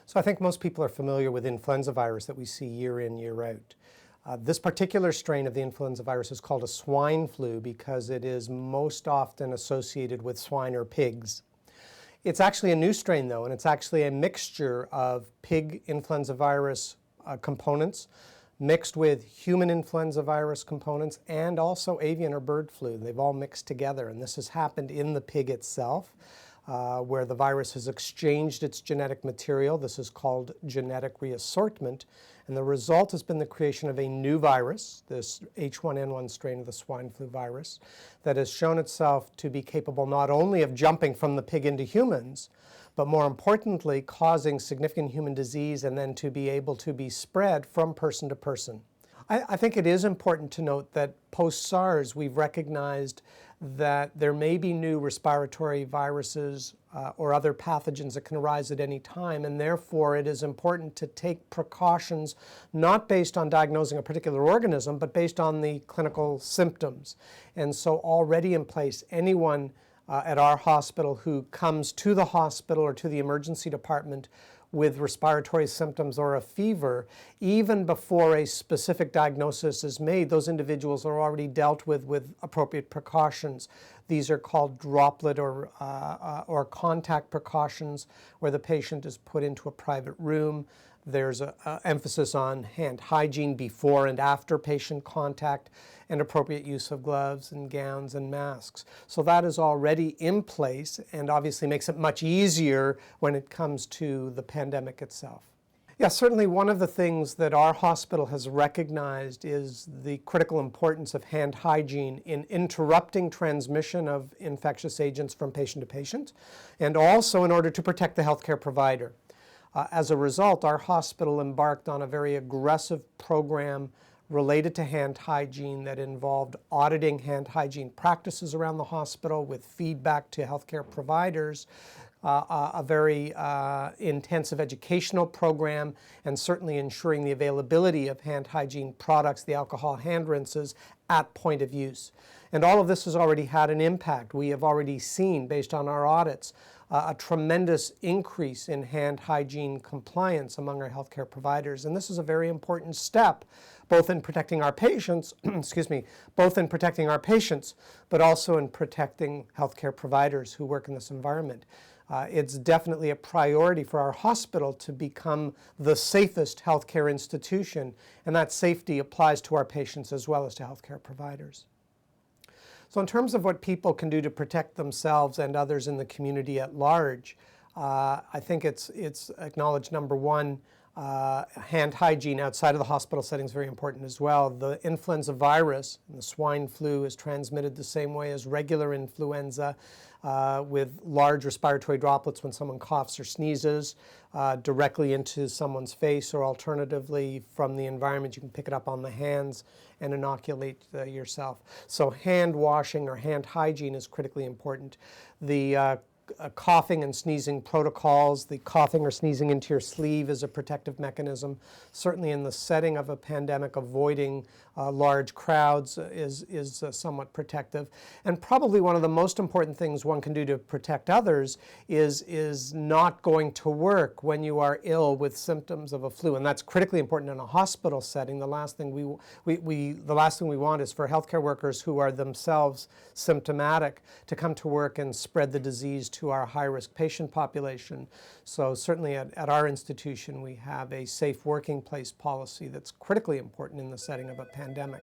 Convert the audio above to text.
So I think most people are familiar with influenza virus that we see year in, year out. This particular strain of the influenza virus is called a swine flu because it is most often associated with swine or pigs. It's actually a new strain though, and it's actually a mixture of pig influenza virus components mixed with human influenza virus components and also avian or bird flu. They've all mixed together, and this has happened in the pig itself. Where the virus has exchanged its genetic material. This is called genetic reassortment, and the result has been the creation of a new virus, this H1N1 strain of the swine flu virus, that has shown itself to be capable not only of jumping from the pig into humans, but more importantly, causing significant human disease and then to be able to be spread from person to person. I think it is important to note that post-SARS, we've recognized that there may be new respiratory viruses or other pathogens that can arise at any time, and therefore it is important to take precautions not based on diagnosing a particular organism, but based on the clinical symptoms. And so already in place, anyone at our hospital who comes to the hospital or to the emergency department with respiratory symptoms or a fever, even before a specific diagnosis is made, those individuals are already dealt with appropriate precautions. These are called droplet or contact precautions, where the patient is put into a private room. There's an emphasis on hand hygiene before and after patient contact and appropriate use of gloves and gowns and masks. So that is already in place and obviously makes it much easier when it comes to the pandemic itself. Yeah, certainly one of the things that our hospital has recognized is the critical importance of hand hygiene in interrupting transmission of infectious agents from patient to patient, and also in order to protect the healthcare provider. As a result, our hospital embarked on a very aggressive program related to hand hygiene that involved auditing hand hygiene practices around the hospital with feedback to healthcare providers, a very intensive educational program, and certainly ensuring the availability of hand hygiene products, the alcohol hand rinses, at point of use. And all of this has already had an impact. We have already seen, based on our audits, a tremendous increase in hand hygiene compliance among our healthcare providers. And this is a very important step, both in protecting our patients, both in protecting our patients, but also in protecting healthcare providers who work in this environment. It's definitely a priority for our hospital to become the safest healthcare institution, and that safety applies to our patients as well as to healthcare providers. So in terms of what people can do to protect themselves and others in the community at large, I think it's acknowledged, number one, hand hygiene outside of the hospital setting is very important as well. The influenza virus, and the swine flu, is transmitted the same way as regular influenza, with large respiratory droplets when someone coughs or sneezes directly into someone's face, or alternatively from the environment. You can pick it up on the hands and inoculate yourself. So hand washing or hand hygiene is critically important. The coughing and sneezing protocols, the coughing or sneezing into your sleeve is a protective mechanism. Certainly in the setting of a pandemic, avoiding large crowds is somewhat protective. And probably one of the most important things one can do to protect others is not going to work when you are ill with symptoms of a flu. And that's critically important in a hospital setting. The last thing we want is for healthcare workers who are themselves symptomatic to come to work and spread the disease to our high-risk patient population. So certainly at our institution, we have a safe working place policy that's critically important in the setting of a pandemic.